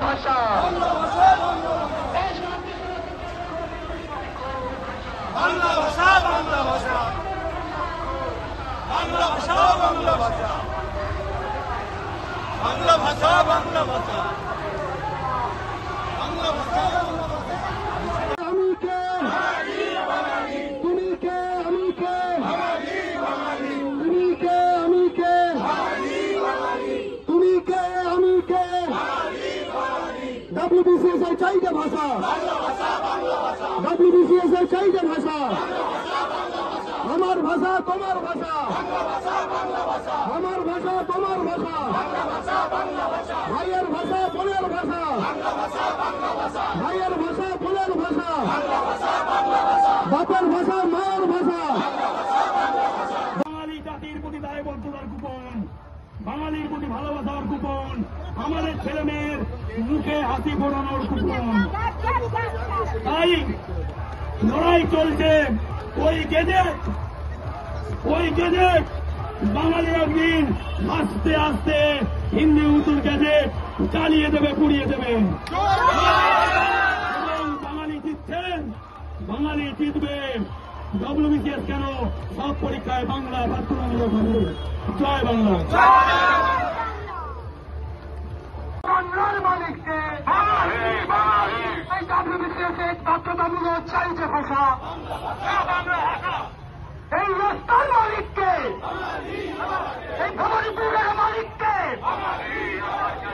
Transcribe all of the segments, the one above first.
ভাষা বাংলা ভাষা বাংলা ভাষা বাংলা ভাষা বাংলা ভাষা বাংলা ভাষা বাংলা ভাষা বাংলা ভাষা আমি কে তুমি কে আমি কে তুমি কে আমি কে তুমি কে আমি কে WBCS এর চাইতে ভাষা WBCS এর চাইতে ভাষা আমার ভাষা তোমার ভাষা আমার ভাষা তোমার ভাষা ভাইয়ের ভাষা বোনের ভাষা ভাইয়ের ভাষা বোনের ভাষা বাপের ভাষা মায়ের ভাষা বাঙালি জাতির প্রতি দায়বদ্ধতার কুপন বাঙালির প্রতি ভালোবাসার কুপন আমাদের ছেলে মেয়ের মুখে হাসি ফোটানোর কুপন তাই লড়াই চলছে ওই গেজেট বাঙালি একদিন আস্তে আস্তে হিন্দি উর্দুর গেজেট চালিয়ে দেবে পুড়িয়ে দেবে এবং বাঙালি জিতছেন বাঙালি জিতবে WBCS কেন সব পরীক্ষায় বাংলা বাধ্যতামূলক হবে জয় বাংলা বাংলার মালিককে এই WBCS বাধ্যতামূলক চাইছে ভাষা এই রাস্তার মালিককে এই ভবানীপুরের মালিককে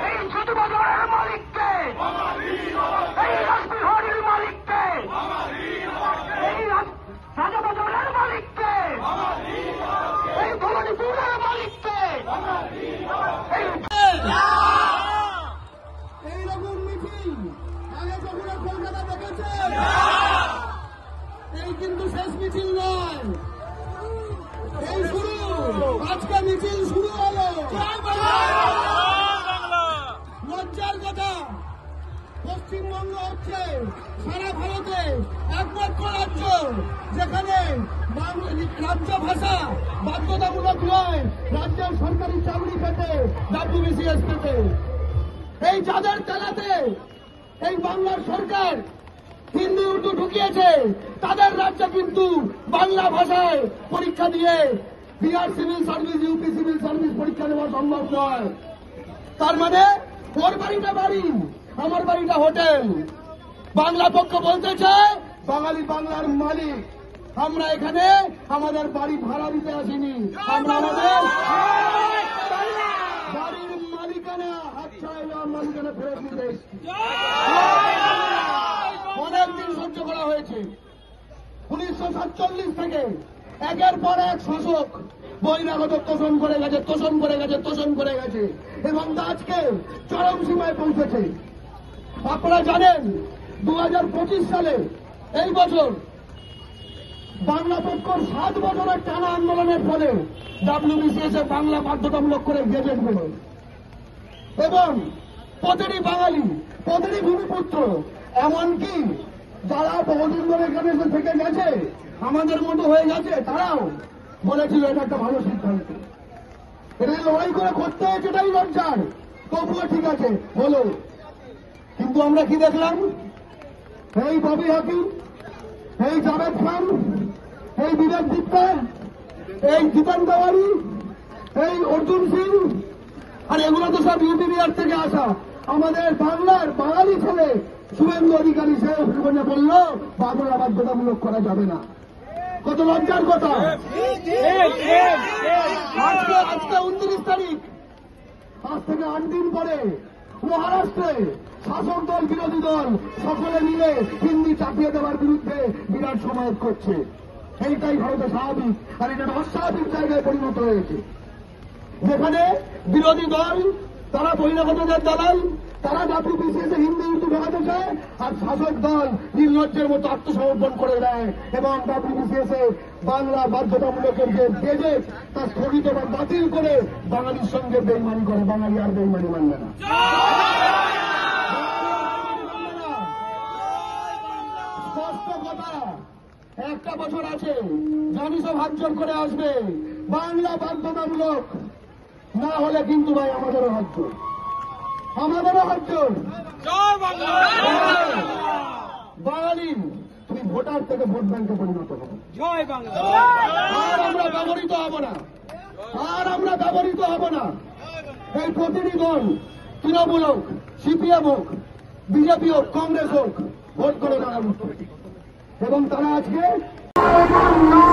এই ছোটবাজারের মালিককে এই রাজবিহারের মালিককে এই রাজাবাজারের মালিককে এই ভবানীপুরের মালিককে এইরকম মিছিল আগে কখনো কলকাতা দেখেছে এই কিন্তু শেষ মিছিল নয় এই শুরু আজকে মিছিল শুরু হলো লজ্জার কথা পশ্চিমবঙ্গ হচ্ছে সারা ভারতে একমাত্র রাজ্য যেখানে রাজ্য ভাষা বাধ্যতামূলক নয় রাজ্যের সরকারি চাকরি পেতে WBCS পেতে এই যাদের তেলাতে এই বাংলার সরকার হিন্দি উর্দু ঢুকিয়েছে তাদের রাজ্যে কিন্তু বাংলা ভাষায় পরীক্ষা দিয়ে Bihar civil service UP civil service পরীক্ষা দেওয়া সম্ভব নয় তার মানে ওর বাড়িটা বাড়ি আমার বাড়িটা হোটেল বাংলা পক্ষ বলতে চায় বাঙালি বাংলার মালিক আমরা এখানে আমাদের বাড়ি ভাড়া দিতে আসিনি আমরা আমাদের বাড়ির মালিকানা মালিকানা ফেরত দিতে এসেছি অনেকদিন সহ্য করা হয়েছে 1947 থেকে একের পর এক শাসক বহিরাগত তোষণ করে গেছে এবং আজকে চরম সীমায় পৌঁছেছে আপনারা জানেন 2025 সালে এই বছর বাংলা পক্ষ 7 বছরের টানা আন্দোলনের ফলে WBCS এ বাংলা বাধ্যতামূলক করে গেজেট বেরোয় এবং প্রতিটি বাঙালি প্রতিটি ভূমিপুত্র এমনকি যারা বহুদিন ধরে এখানে থেকে গেছে আমাদের মতো হয়ে গেছে তারাও বলেছিল এটা একটা ভালো সিদ্ধান্ত এটা লড়াই করে করতে হয়েছে এটাই লজ্জার তবুও ঠিক আছে বলো কিন্তু আমরা কি দেখলাম এই ববি হাকিম এই জাভেদ খান এই বিবেক গুপ্তা এই জিতেন দেওয়ারি এই অর্জুন সিং আর এগুলো তো সব ইউপি বিহার থেকে আসা আমাদের বাংলার বাঙালি ছেলে শুভেন্দু অধিকারী সে জীবনে বলল বাংলা বাধ্যতামূলক করা যাবে না কত লজ্জার কথা আজকে 29 তারিখ আজ থেকে 8 দিন পরে মহারাষ্ট্রে শাসক দল বিরোধী দল সকলে মিলে হিন্দি চাপিয়ে দেওয়ার বিরুদ্ধে বিরাট সমাবেশ করছে এইটাই ভারতে স্বাভাবিক আর এটা অস্বাভাবিক জায়গায় পরিণত হয়েছে যেখানে বিরোধী দল তারা বহিরাগতদের দালাল তারা WBCS হিন্দি উর্দু ঢোকাতে চায় আর শাসক দল নির্লজ্জের মতো আত্মসমর্পণ করে দেয় এবং WBCS বাংলা বাধ্যতামূলকের যে গেজেট তা স্থগিত বা বাতিল করে বাঙালির সঙ্গে বেইমানি করে বাঙালি আর বেইমানি মানবে না স্পষ্ট কথা একটা বছর আছে জানি সব হাত জোর করে আসবে বাংলা বাধ্যতামূলক না হলে কিন্তু ভাই আমাদেরও হাত জোর আমাদেরও হাত জোর। জয় বাংলা। বাঙালি তুমি ভোটার থেকে ভোট ব্যাংকে পরিণত হবে। জয় বাংলা। আর আমরা ব্যবহৃত হব না, আর আমরা ব্যবহৃত হব না। এই প্রতিটি দল, তৃণমূল হোক, সিপিএম হোক, বিজেপি হোক, কংগ্রেস হোক, ভোট করে তারা উঠবে এবং তারা আজকে বাংলা